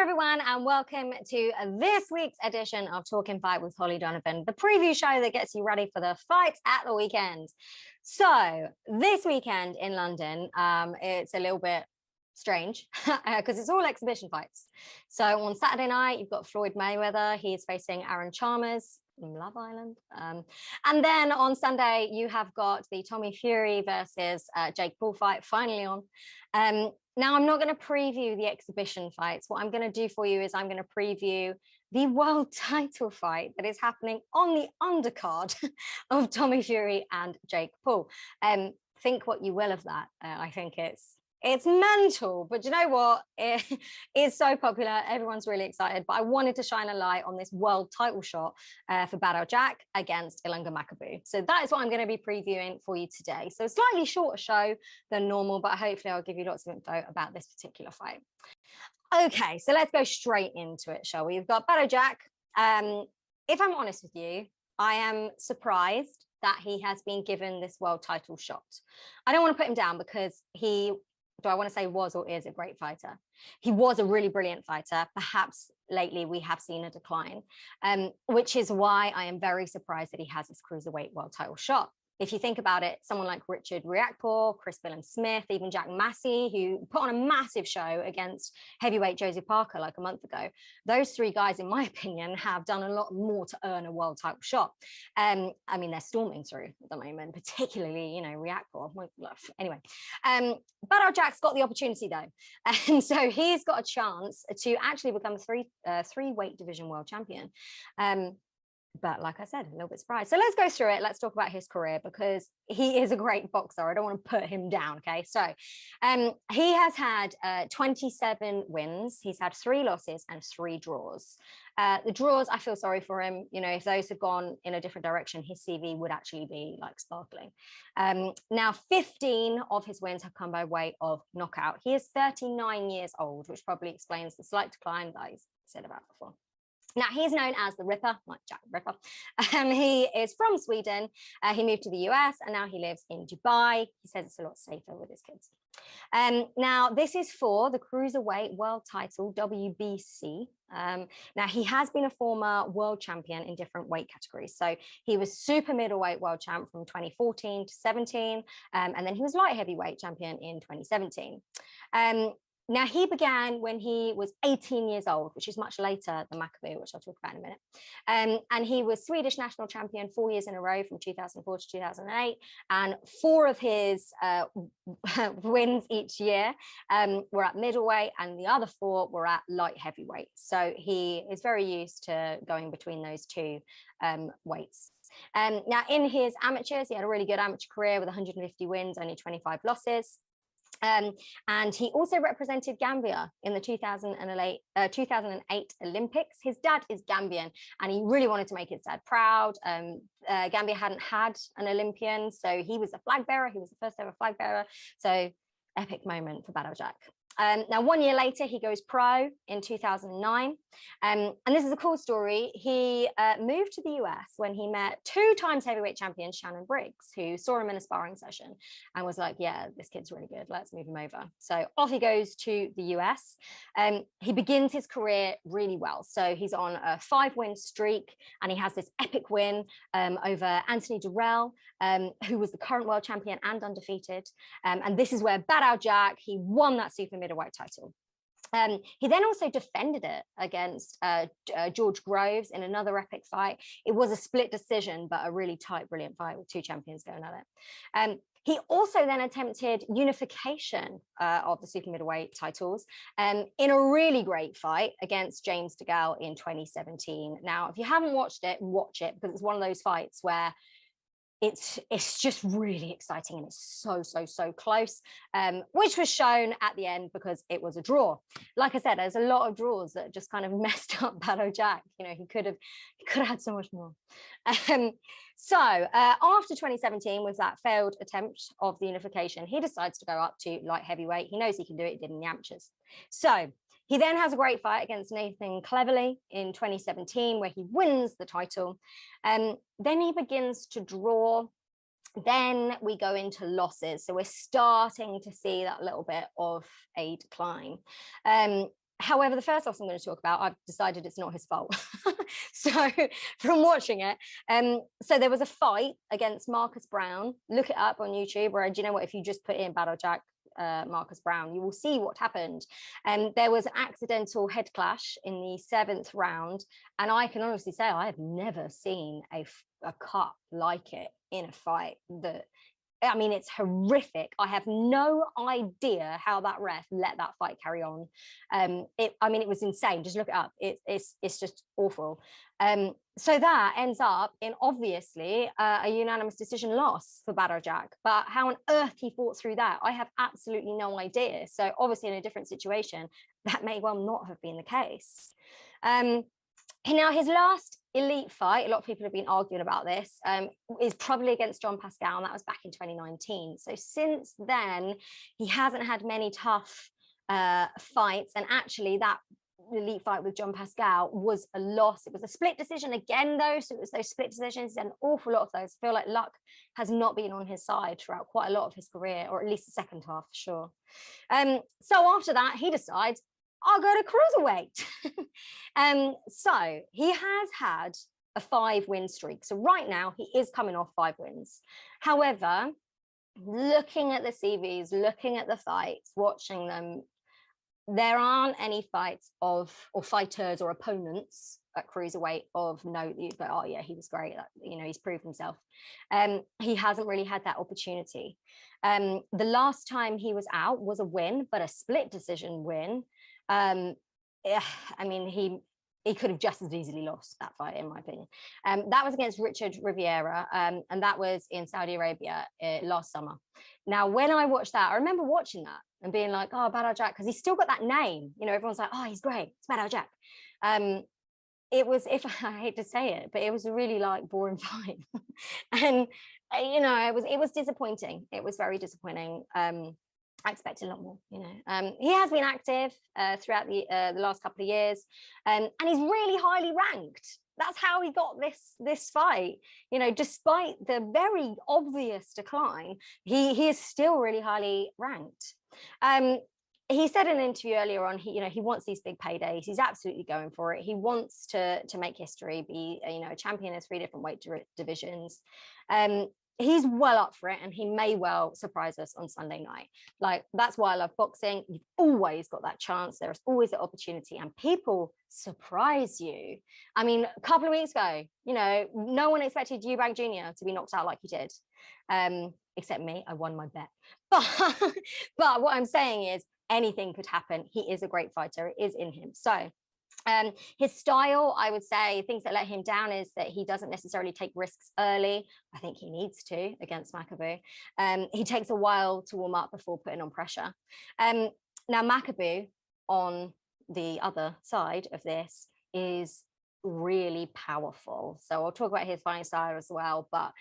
everyone, and welcome to this week's edition of Talkin Fight with Holly Donovan, the preview show that gets you ready for the fights at the weekend. So this weekend in London, it's a little bit strange because it's all exhibition fights. So on Saturday night, you've got Floyd Mayweather. He's facing Aaron Chalmers from Love Island. And then on Sunday, you have got the Tommy Fury versus Jake Paul fight finally on. Now, I'm not going to preview the exhibition fights. What I'm going to do for you is I'm going to preview the world title fight that is happening on the undercard of Tommy Fury and Jake Paul. Think what you will of that. I think it's mental, but you know what? It is so popular. Everyone's really excited, but I wanted to shine a light on this world title shot for Badou Jack against Ilunga Makabu. So that is what I'm going to be previewing for you today. So a slightly shorter show than normal, but hopefully I'll give you lots of info about this particular fight. Okay, so let's go straight into it, shall we? We've got Badou Jack. If I'm honest with you, I am surprised that he has been given this world title shot. I don't want to put him down because do I want to say was or is a great fighter? He was a really brilliant fighter. Perhaps lately we have seen a decline, which is why I am very surprised that he has this cruiserweight world title shot. If you think about it, someone like Richard Riakporhe, Chris Smith, even Jack Massey, who put on a massive show against heavyweight Josie Parker like a month ago, those three guys, in my opinion, have done a lot more to earn a world title shot. I mean, they're storming through at the moment, particularly, you know, Riakporhe. Anyway, Badou Jack's got the opportunity though, and so he's got a chance to actually become a three weight division world champion. But like I said, a little bit surprised. So let's go through it. Let's talk about his career because he is a great boxer. I don't want to put him down. Okay. So he has had 27 wins. He's had 3 losses and 3 draws. The draws, I feel sorry for him. You know, if those had gone in a different direction, his CV would actually be like sparkling. Now, 15 of his wins have come by way of knockout. He is 39 years old, which probably explains the slight decline that I said about before. Now, he's known as the Ripper, like Jack the Ripper. He is from Sweden. He moved to the US and now he lives in Dubai. He says it's a lot safer with his kids. Now, this is for the Cruiserweight World Title, WBC. Now, he has been a former world champion in different weight categories. So he was super middleweight world champ from 2014 to 17, and then he was light heavyweight champion in 2017. Now, he began when he was 18 years old, which is much later than Makabu, which I'll talk about in a minute. And he was Swedish national champion 4 years in a row from 2004 to 2008. And 4 of his wins each year were at middleweight and the other 4 were at light heavyweight. So he is very used to going between those 2 weights. Now, in his amateurs, he had a really good amateur career with 150 wins, only 25 losses. And he also represented Gambia in the 2008 Olympics. His dad is Gambian and he really wanted to make his dad proud. Gambia hadn't had an Olympian, so he was the flag bearer. He was the first ever flag bearer. So epic moment for Badou Jack. Now, 1 year later, he goes pro in 2009. And this is a cool story. He moved to the US when he met 2 times heavyweight champion Shannon Briggs, who saw him in a sparring session and was like, yeah, this kid's really good. Let's move him over. So off he goes to the US. He begins his career really well. So he's on a 5-win streak and he has this epic win over Anthony Durrell, who was the current world champion and undefeated. And this is where Badou Jack, he won that super middleweight title. He then also defended it against George Groves in another epic fight. It was a split decision, but a really tight, brilliant fight with 2 champions going at it. He also then attempted unification of the super middleweight titles in a really great fight against James DeGale in 2017. Now, if you haven't watched it, watch it because it's one of those fights where it's just really exciting and it's so close, which was shown at the end because it was a draw. Like I said, there's a lot of draws that just kind of messed up Badou Jack. You know, he could have had so much more. So after 2017, with that failed attempt of the unification, he decides to go up to light heavyweight. He knows he can do it. He did in the amateurs. So he then has a great fight against Nathan Cleverly in 2017, where he wins the title. Then he begins to draw. Then we go into losses. So we're starting to see that little bit of a decline. However, the first loss I'm going to talk about, I've decided it's not his fault. So from watching it, so there was a fight against Marcus Brown. Look it up on YouTube, or do you know what? If you just put in Badou Jack, Marcus Brown, you will see what happened. There was an accidental head clash in the 7th round, and I can honestly say I have never seen a cut like it in a fight. I mean, it's horrific. I have no idea how that ref let that fight carry on. I mean, it was insane. Just look it up. It's just awful. So that ends up in obviously a unanimous decision loss for Badou Jack. But how on earth he fought through that, I have absolutely no idea. So obviously in a different situation, that may well not have been the case. Now, his last elite fight, a lot of people have been arguing about this, is probably against John Pascal, and that was back in 2019. So since then, he hasn't had many tough fights, and actually that elite fight with John Pascal was a loss. It was a split decision again, though, so it was those split decisions, and an awful lot of those. I feel like luck has not been on his side throughout quite a lot of his career, or at least the second half, for sure. So after that, he decides, I'll go to cruiserweight. So he has had a 5-win streak. So right now he is coming off 5 wins. However, looking at the CVs, looking at the fights, watching them, there aren't any fights of, or fighters or opponents at cruiserweight of note that you go, oh yeah, he was great. You know, he's proved himself. He hasn't really had that opportunity. The last time he was out was a win, but a split decision win. Yeah, I mean, he could have just as easily lost that fight, in my opinion. That was against Richard Riviera, and that was in Saudi Arabia last summer. Now, when I watched that, I remember watching that and being like, oh, Badou Jack, because he's still got that name. You know, everyone's like, oh, he's great. It's Badou Jack. It was, if I hate to say it, but it was a really like boring fight. And, you know, it was disappointing. It was very disappointing. I expected a lot more, you know. He has been active throughout the last couple of years, and he's really highly ranked. That's how he got this fight. You know, despite the very obvious decline, he is still really highly ranked. He said in an interview earlier on, he wants these big paydays. He's absolutely going for it. He wants to make history, be a champion in 3 different weight divisions. He's well up for it, and he may well surprise us on Sunday night. Like, that's why I love boxing. You've always got that chance. There's always the opportunity, and people surprise you. I mean, a couple of weeks ago, no one expected Eubank Jr. to be knocked out like he did, except me. I won my bet. But what I'm saying is anything could happen. He is a great fighter. It is in him. So his style, I would say, things that let him down is that he doesn't necessarily take risks early. I think he needs to against Makabu. He takes a while to warm up before putting on pressure. Now, Makabu, on the other side of this, is really powerful. So I'll talk about his fighting style as well, but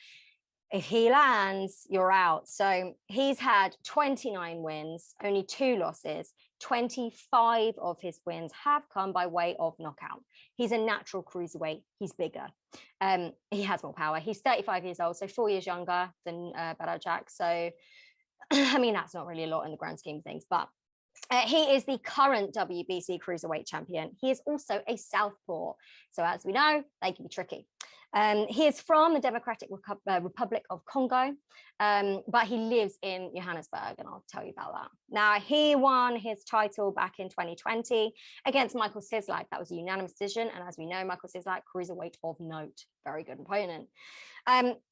if he lands, you're out. So he's had 29 wins, only 2 losses. 25 of his wins have come by way of knockout. He's a natural cruiserweight. He's bigger. He has more power. He's 35 years old, so 4 years younger than Badou Jack. So, I mean, that's not really a lot in the grand scheme of things, but he is the current WBC cruiserweight champion. He is also a southpaw. So as we know, they can be tricky. He is from the Democratic Republic of Congo, but he lives in Johannesburg, and I'll tell you about that. Now, he won his title back in 2020 against Michael Sislak. That was a unanimous decision, and as we know, Michael Sislak, cruiserweight of note, very good opponent.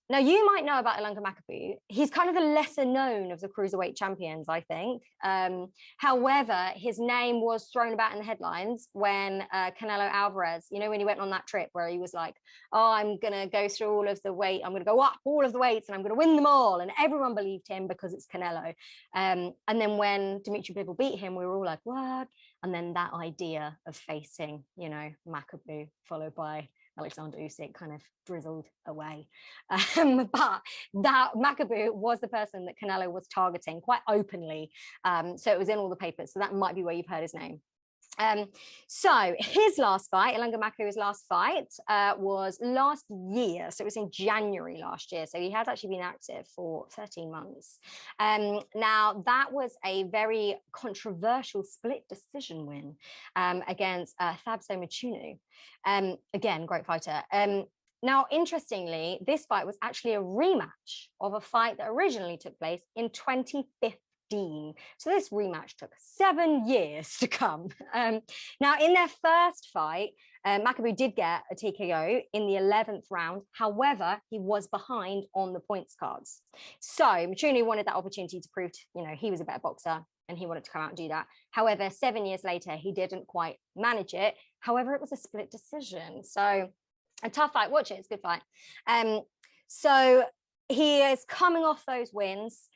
Now, you might know about Ilunga Makabu. He's kind of the lesser known of the cruiserweight champions, I think. However, his name was thrown about in the headlines when Canelo Alvarez, when he went on that trip where he was like, oh, I'm going to go through all of the weight. I'm going to go up all of the weights and I'm going to win them all. And everyone believed him because it's Canelo. And then when Dimitri Bivol beat him, we were all like, what? And then that idea of facing, Makabu followed by Alexander Usyk kind of drizzled away. But that Makabu was the person that Canelo was targeting quite openly. So it was in all the papers. So that might be where you've heard his name. So his last fight, Ilunga Makabu's last fight, was last year. So it was in January last year. So he has actually been active for 13 months. Now, that was a very controversial split decision win against Thabso Mchunu. Again, great fighter. Now, interestingly, this fight was actually a rematch of a fight that originally took place in 2015. So this rematch took 7 years to come. Now, in their first fight, Makabu did get a TKO in the 11th round. However, he was behind on the points cards. So Mchunu wanted that opportunity to prove, he was a better boxer and he wanted to come out and do that. However, 7 years later, he didn't quite manage it. However, it was a split decision. So a tough fight. Watch it. It's a good fight. So he is coming off those wins.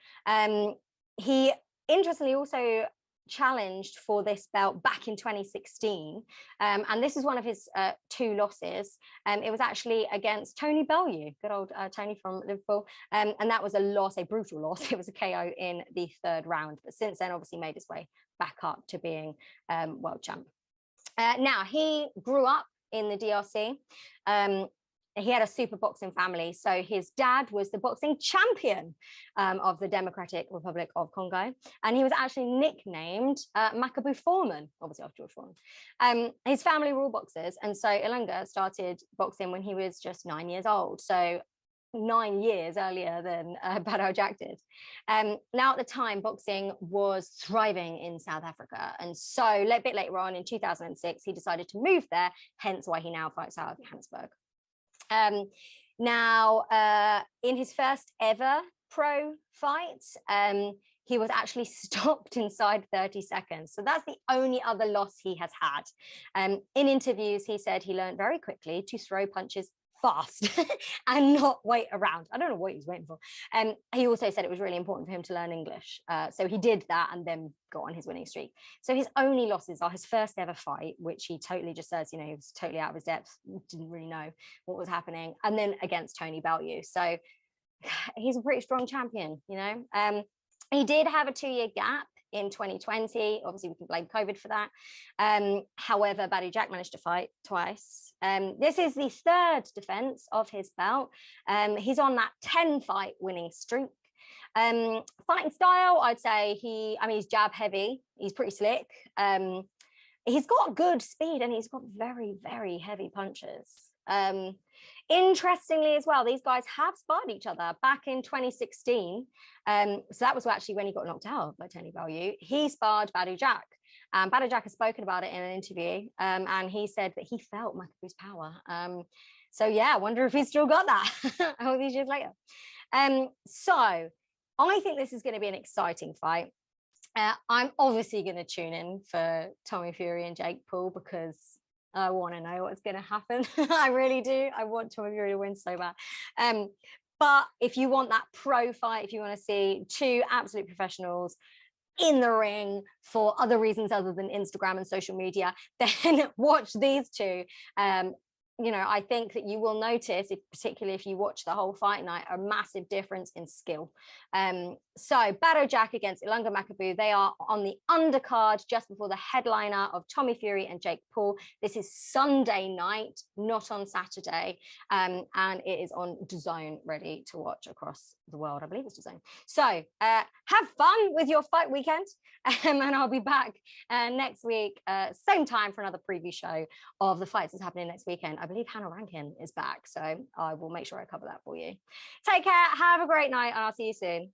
He interestingly also challenged for this belt back in 2016. And this is one of his 2 losses. It was actually against Tony Bellew, good old Tony from Liverpool. And that was a loss, a brutal loss. It was a KO in the 3rd round. But since then, obviously made his way back up to being world champ. Now, he grew up in the DRC. He had a super boxing family. So his dad was the boxing champion of the Democratic Republic of Congo. And he was actually nicknamed Makabu Foreman, obviously after George Foreman. His family were all boxers. And so Ilunga started boxing when he was just 9 years old. So 9 years earlier than Badou Jack did. Now, at the time, boxing was thriving in South Africa. And so a bit later on in 2006, he decided to move there, hence why he now fights out of Johannesburg. Now, in his first ever pro fight, he was actually stopped inside 30 seconds. So that's the only other loss he has had. In interviews, he said he learned very quickly to throw punches fast and not wait around. I don't know what he was waiting for. He also said it was really important for him to learn English. So he did that and then got on his winning streak. So his only losses are his first ever fight, which he totally just says, he was totally out of his depth, didn't really know what was happening. And then against Tony Bellew. So he's a pretty strong champion, He did have a 2-year gap in 2020. Obviously, we can blame COVID for that. However, Badou Jack managed to fight twice. This is the 3rd defense of his belt. He's on that 10-fight winning streak. Fighting style, I'd say he's jab heavy. He's pretty slick. He's got good speed and he's got very, very heavy punches. Interestingly as well, these guys have sparred each other back in 2016. So that was actually when he got knocked out by Tony Bellew. He sparred Badou Jack. Badou Jack has spoken about it in an interview, and he said that he felt Makabu's power. So yeah, I wonder if he's still got that all these years later. So I think this is going to be an exciting fight. I'm obviously going to tune in for Tommy Fury and Jake Paul because I want to know what's going to happen. I really do. I want Tommy Fury to win so bad. But if you want that pro fight, if you want to see 2 absolute professionals in the ring for other reasons other than Instagram and social media, then watch these 2. I think that you will notice, particularly if you watch the whole fight night, a massive difference in skill. So Badou Jack against Ilunga Makabu, they are on the undercard just before the headliner of Tommy Fury and Jake Paul. This is Sunday night, not on Saturday, and it is on DAZN, ready to watch across the world. I believe it's DAZN. So have fun with your fight weekend, and I'll be back next week, same time, for another preview show of the fights that's happening next weekend. I believe Hannah Rankin is back, so I will make sure I cover that for you. Take care, have a great night, and I'll see you soon.